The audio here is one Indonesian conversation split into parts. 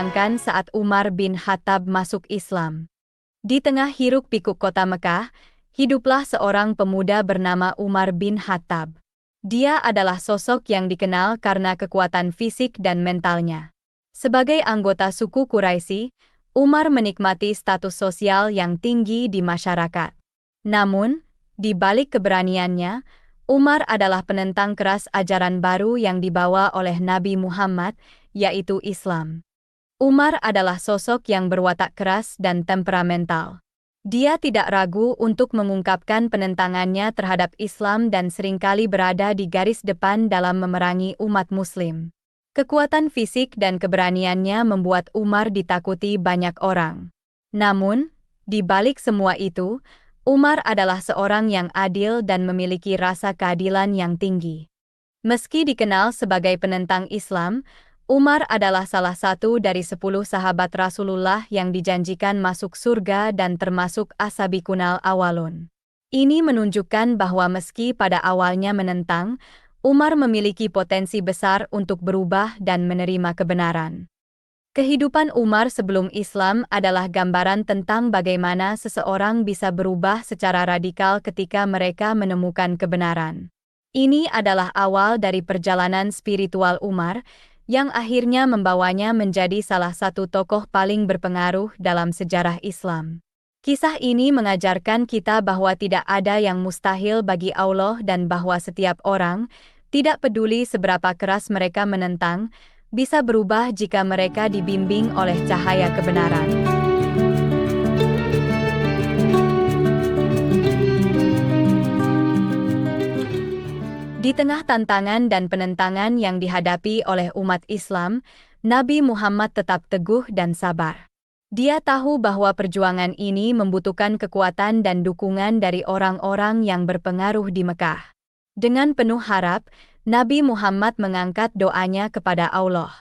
bayangkan saat Umar bin Khattab masuk Islam. Di tengah hiruk-pikuk kota Mekah, hiduplah seorang pemuda bernama Umar bin Khattab. Dia adalah sosok yang dikenal karena kekuatan fisik dan mentalnya. Sebagai anggota suku Quraisy, Umar menikmati status sosial yang tinggi di masyarakat. Namun, di balik keberaniannya, Umar adalah penentang keras ajaran baru yang dibawa oleh Nabi Muhammad, yaitu Islam. Umar adalah sosok yang berwatak keras dan temperamental. Dia tidak ragu untuk mengungkapkan penentangannya terhadap Islam dan seringkali berada di garis depan dalam memerangi umat Muslim. Kekuatan fisik dan keberaniannya membuat Umar ditakuti banyak orang. Namun, di balik semua itu, Umar adalah seorang yang adil dan memiliki rasa keadilan yang tinggi. Meski dikenal sebagai penentang Islam, Umar adalah salah satu dari 10 sahabat Rasulullah yang dijanjikan masuk surga dan termasuk as-sabiqunal awwalun. Ini menunjukkan bahwa meski pada awalnya menentang, Umar memiliki potensi besar untuk berubah dan menerima kebenaran. Kehidupan Umar sebelum Islam adalah gambaran tentang bagaimana seseorang bisa berubah secara radikal ketika mereka menemukan kebenaran. Ini adalah awal dari perjalanan spiritual Umar, yang akhirnya membawanya menjadi salah satu tokoh paling berpengaruh dalam sejarah Islam. Kisah ini mengajarkan kita bahwa tidak ada yang mustahil bagi Allah dan bahwa setiap orang, tidak peduli seberapa keras mereka menentang, bisa berubah jika mereka dibimbing oleh cahaya kebenaran. Di tengah tantangan dan penentangan yang dihadapi oleh umat Islam, Nabi Muhammad tetap teguh dan sabar. Dia tahu bahwa perjuangan ini membutuhkan kekuatan dan dukungan dari orang-orang yang berpengaruh di Mekah. Dengan penuh harap, Nabi Muhammad mengangkat doanya kepada Allah.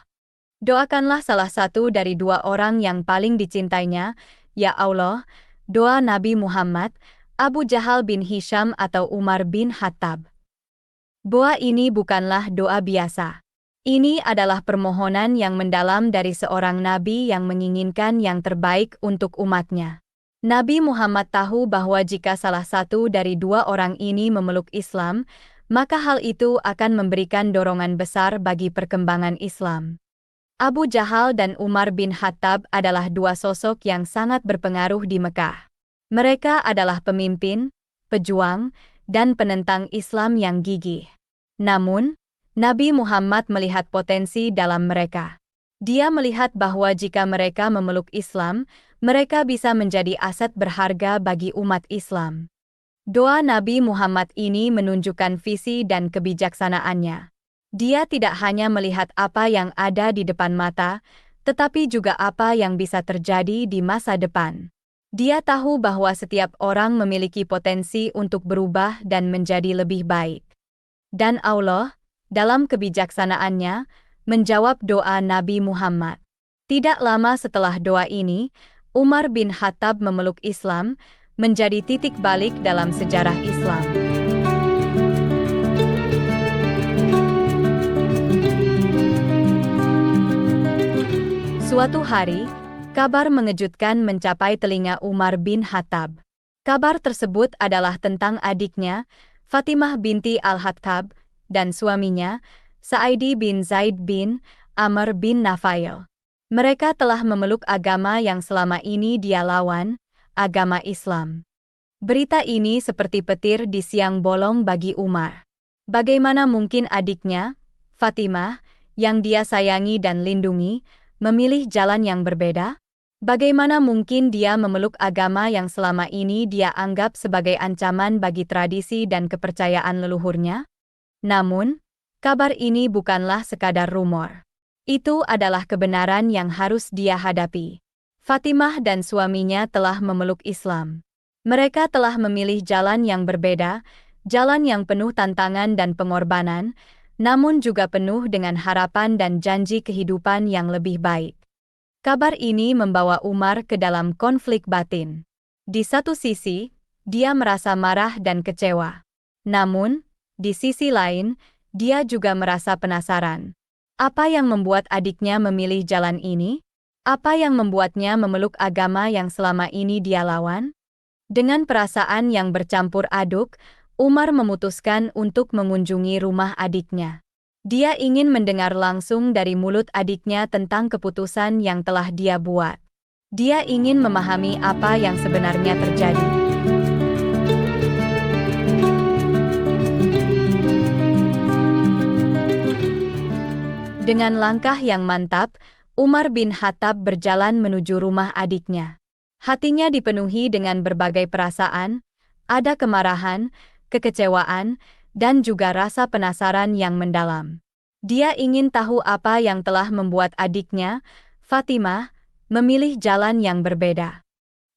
Doakanlah salah satu dari 2 orang yang paling dicintainya, ya Allah, doa Nabi Muhammad, Abu Jahal bin Hisham atau Umar bin Khattab. Doa ini bukanlah doa biasa. Ini adalah permohonan yang mendalam dari seorang nabi yang menginginkan yang terbaik untuk umatnya. Nabi Muhammad tahu bahwa jika salah satu dari 2 orang ini memeluk Islam, maka hal itu akan memberikan dorongan besar bagi perkembangan Islam. Abu Jahal dan Umar bin Khattab adalah 2 sosok yang sangat berpengaruh di Mekah. Mereka adalah pemimpin, pejuang, dan penentang Islam yang gigih. Namun, Nabi Muhammad melihat potensi dalam mereka. Dia melihat bahwa jika mereka memeluk Islam, mereka bisa menjadi aset berharga bagi umat Islam. Doa Nabi Muhammad ini menunjukkan visi dan kebijaksanaannya. Dia tidak hanya melihat apa yang ada di depan mata, tetapi juga apa yang bisa terjadi di masa depan. Dia tahu bahwa setiap orang memiliki potensi untuk berubah dan menjadi lebih baik. Dan Allah, dalam kebijaksanaannya, menjawab doa Nabi Muhammad. Tidak lama setelah doa ini, Umar bin Khattab memeluk Islam, menjadi titik balik dalam sejarah Islam. Suatu hari, kabar mengejutkan mencapai telinga Umar bin Khattab. Kabar tersebut adalah tentang adiknya, Fatimah binti Al-Khattab, dan suaminya, Sa'idi bin Zaid bin Amr bin Nafail. Mereka telah memeluk agama yang selama ini dia lawan, agama Islam. Berita ini seperti petir di siang bolong bagi Umar. Bagaimana mungkin adiknya, Fatimah, yang dia sayangi dan lindungi, memilih jalan yang berbeda? Bagaimana mungkin dia memeluk agama yang selama ini dia anggap sebagai ancaman bagi tradisi dan kepercayaan leluhurnya? Namun, kabar ini bukanlah sekadar rumor. Itu adalah kebenaran yang harus dia hadapi. Fatimah dan suaminya telah memeluk Islam. Mereka telah memilih jalan yang berbeda, jalan yang penuh tantangan dan pengorbanan, namun juga penuh dengan harapan dan janji kehidupan yang lebih baik. Kabar ini membawa Umar ke dalam konflik batin. Di satu sisi, dia merasa marah dan kecewa. Namun, di sisi lain, dia juga merasa penasaran. Apa yang membuat adiknya memilih jalan ini? Apa yang membuatnya memeluk agama yang selama ini dia lawan? Dengan perasaan yang bercampur aduk, Umar memutuskan untuk mengunjungi rumah adiknya. Dia ingin mendengar langsung dari mulut adiknya tentang keputusan yang telah dia buat. Dia ingin memahami apa yang sebenarnya terjadi. Dengan langkah yang mantap, Umar bin Khattab berjalan menuju rumah adiknya. Hatinya dipenuhi dengan berbagai perasaan, ada kemarahan, kekecewaan, dan juga rasa penasaran yang mendalam. Dia ingin tahu apa yang telah membuat adiknya, Fatimah, memilih jalan yang berbeda.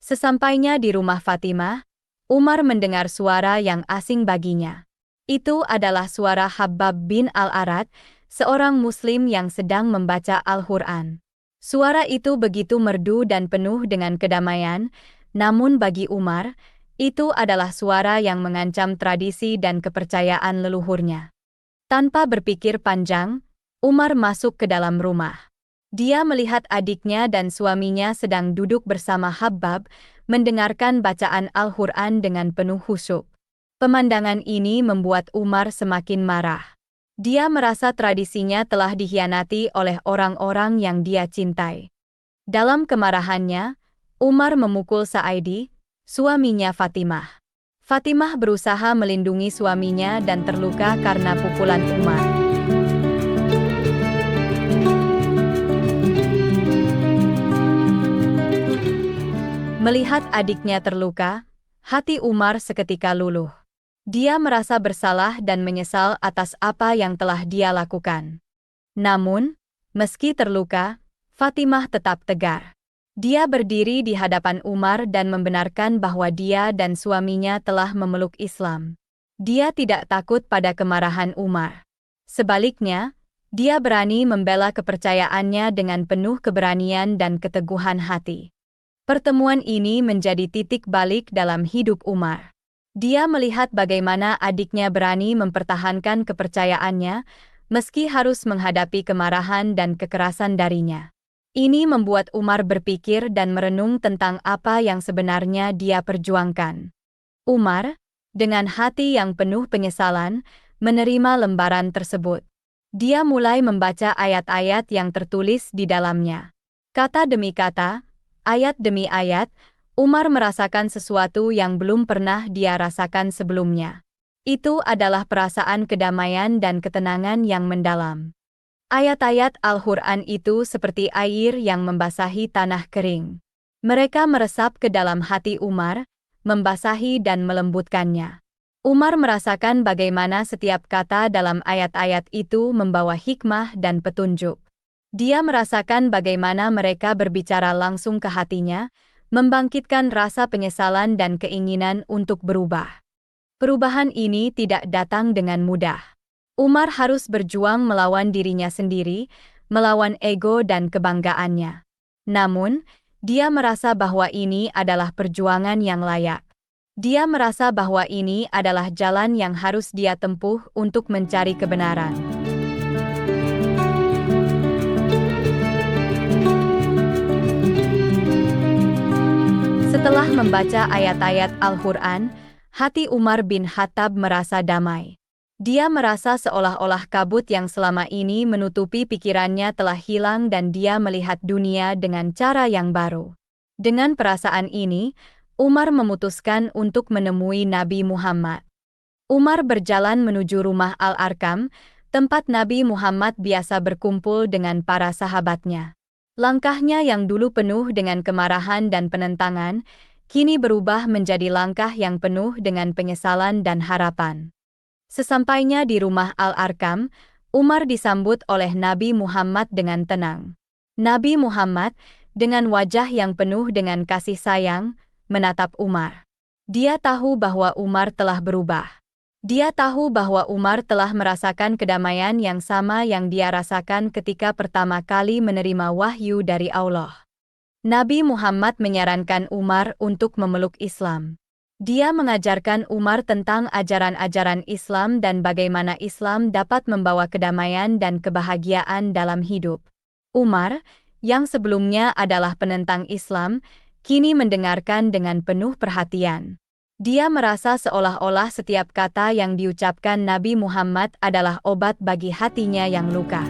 Sesampainya di rumah Fatimah, Umar mendengar suara yang asing baginya. Itu adalah suara Habbab bin Al-Arad, seorang Muslim yang sedang membaca Al-Quran. Suara itu begitu merdu dan penuh dengan kedamaian, namun bagi Umar, itu adalah suara yang mengancam tradisi dan kepercayaan leluhurnya. Tanpa berpikir panjang, Umar masuk ke dalam rumah. Dia melihat adiknya dan suaminya sedang duduk bersama Habbab, mendengarkan bacaan Al-Quran dengan penuh khusyuk. Pemandangan ini membuat Umar semakin marah. Dia merasa tradisinya telah dikhianati oleh orang-orang yang dia cintai. Dalam kemarahannya, Umar memukul Sa'idi, suaminya Fatimah. Fatimah berusaha melindungi suaminya dan terluka karena pukulan Umar. Melihat adiknya terluka, hati Umar seketika luluh. Dia merasa bersalah dan menyesal atas apa yang telah dia lakukan. Namun, meski terluka, Fatimah tetap tegar. Dia berdiri di hadapan Umar dan membenarkan bahwa dia dan suaminya telah memeluk Islam. Dia tidak takut pada kemarahan Umar. Sebaliknya, dia berani membela kepercayaannya dengan penuh keberanian dan keteguhan hati. Pertemuan ini menjadi titik balik dalam hidup Umar. Dia melihat bagaimana adiknya berani mempertahankan kepercayaannya, meski harus menghadapi kemarahan dan kekerasan darinya. Ini membuat Umar berpikir dan merenung tentang apa yang sebenarnya dia perjuangkan. Umar, dengan hati yang penuh penyesalan, menerima lembaran tersebut. Dia mulai membaca ayat-ayat yang tertulis di dalamnya. Kata demi kata, ayat demi ayat, Umar merasakan sesuatu yang belum pernah dia rasakan sebelumnya. Itu adalah perasaan kedamaian dan ketenangan yang mendalam. Ayat-ayat Al-Quran itu seperti air yang membasahi tanah kering. Mereka meresap ke dalam hati Umar, membasahi dan melembutkannya. Umar merasakan bagaimana setiap kata dalam ayat-ayat itu membawa hikmah dan petunjuk. Dia merasakan bagaimana mereka berbicara langsung ke hatinya, membangkitkan rasa penyesalan dan keinginan untuk berubah. Perubahan ini tidak datang dengan mudah. Umar harus berjuang melawan dirinya sendiri, melawan ego dan kebanggaannya. Namun, dia merasa bahwa ini adalah perjuangan yang layak. Dia merasa bahwa ini adalah jalan yang harus dia tempuh untuk mencari kebenaran. Setelah membaca ayat-ayat Al-Quran, hati Umar bin Khattab merasa damai. Dia merasa seolah-olah kabut yang selama ini menutupi pikirannya telah hilang dan dia melihat dunia dengan cara yang baru. Dengan perasaan ini, Umar memutuskan untuk menemui Nabi Muhammad. Umar berjalan menuju rumah Al-Arkam, tempat Nabi Muhammad biasa berkumpul dengan para sahabatnya. Langkahnya yang dulu penuh dengan kemarahan dan penentangan, kini berubah menjadi langkah yang penuh dengan penyesalan dan harapan. Sesampainya di rumah Al-Arkam, Umar disambut oleh Nabi Muhammad dengan tenang. Nabi Muhammad, dengan wajah yang penuh dengan kasih sayang, menatap Umar. Dia tahu bahwa Umar telah berubah. Dia tahu bahwa Umar telah merasakan kedamaian yang sama yang dia rasakan ketika pertama kali menerima wahyu dari Allah. Nabi Muhammad menyarankan Umar untuk memeluk Islam. Dia mengajarkan Umar tentang ajaran-ajaran Islam dan bagaimana Islam dapat membawa kedamaian dan kebahagiaan dalam hidup. Umar, yang sebelumnya adalah penentang Islam, kini mendengarkan dengan penuh perhatian. Dia merasa seolah-olah setiap kata yang diucapkan Nabi Muhammad adalah obat bagi hatinya yang luka.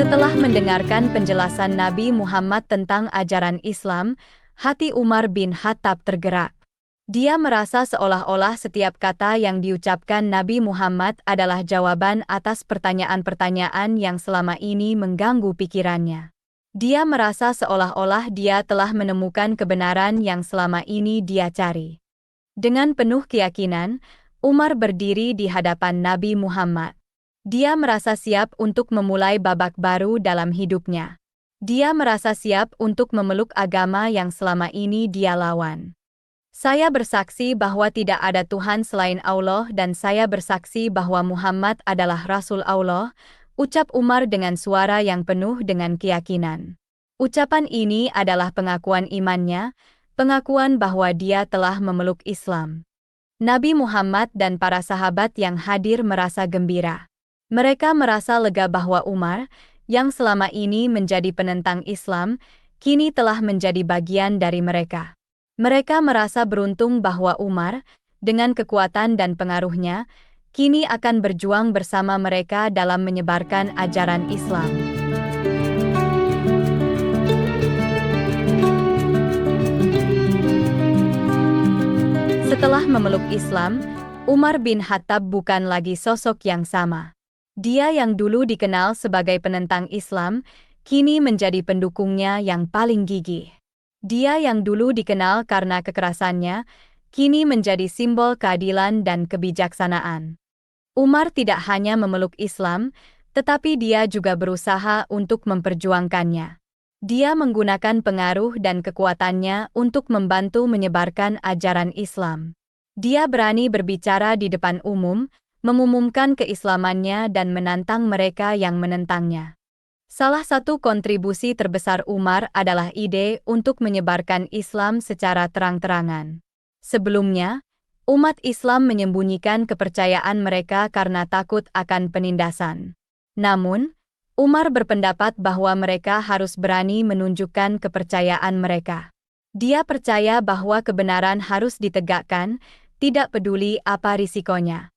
Setelah mendengarkan penjelasan Nabi Muhammad tentang ajaran Islam, hati Umar bin Khattab tergerak. Dia merasa seolah-olah setiap kata yang diucapkan Nabi Muhammad adalah jawaban atas pertanyaan-pertanyaan yang selama ini mengganggu pikirannya. Dia merasa seolah-olah dia telah menemukan kebenaran yang selama ini dia cari. Dengan penuh keyakinan, Umar berdiri di hadapan Nabi Muhammad. Dia merasa siap untuk memulai babak baru dalam hidupnya. Dia merasa siap untuk memeluk agama yang selama ini dia lawan. Saya bersaksi bahwa tidak ada Tuhan selain Allah dan saya bersaksi bahwa Muhammad adalah Rasul Allah, ucap Umar dengan suara yang penuh dengan keyakinan. Ucapan ini adalah pengakuan imannya, pengakuan bahwa dia telah memeluk Islam. Nabi Muhammad dan para sahabat yang hadir merasa gembira. Mereka merasa lega bahwa Umar, yang selama ini menjadi penentang Islam, kini telah menjadi bagian dari mereka. Mereka merasa beruntung bahwa Umar, dengan kekuatan dan pengaruhnya, kini akan berjuang bersama mereka dalam menyebarkan ajaran Islam. Setelah memeluk Islam, Umar bin Khattab bukan lagi sosok yang sama. Dia yang dulu dikenal sebagai penentang Islam, kini menjadi pendukungnya yang paling gigih. Dia yang dulu dikenal karena kekerasannya, kini menjadi simbol keadilan dan kebijaksanaan. Umar tidak hanya memeluk Islam, tetapi dia juga berusaha untuk memperjuangkannya. Dia menggunakan pengaruh dan kekuatannya untuk membantu menyebarkan ajaran Islam. Dia berani berbicara di depan umum, mengumumkan keislamannya dan menantang mereka yang menentangnya. Salah satu kontribusi terbesar Umar adalah ide untuk menyebarkan Islam secara terang-terangan. Sebelumnya, umat Islam menyembunyikan kepercayaan mereka karena takut akan penindasan. Namun, Umar berpendapat bahwa mereka harus berani menunjukkan kepercayaan mereka. Dia percaya bahwa kebenaran harus ditegakkan, tidak peduli apa risikonya.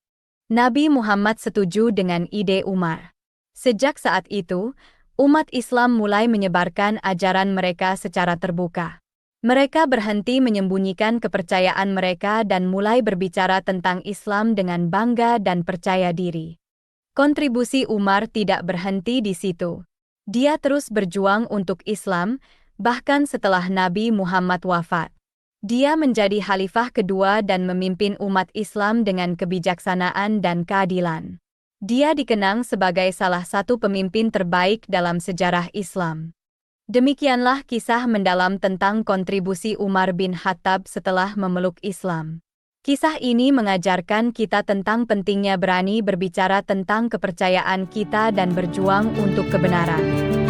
Nabi Muhammad setuju dengan ide Umar. Sejak saat itu, umat Islam mulai menyebarkan ajaran mereka secara terbuka. Mereka berhenti menyembunyikan kepercayaan mereka dan mulai berbicara tentang Islam dengan bangga dan percaya diri. Kontribusi Umar tidak berhenti di situ. Dia terus berjuang untuk Islam, bahkan setelah Nabi Muhammad wafat. Dia menjadi khalifah kedua dan memimpin umat Islam dengan kebijaksanaan dan keadilan. Dia dikenang sebagai salah satu pemimpin terbaik dalam sejarah Islam. Demikianlah kisah mendalam tentang kontribusi Umar bin Khattab setelah memeluk Islam. Kisah ini mengajarkan kita tentang pentingnya berani berbicara tentang kepercayaan kita dan berjuang untuk kebenaran.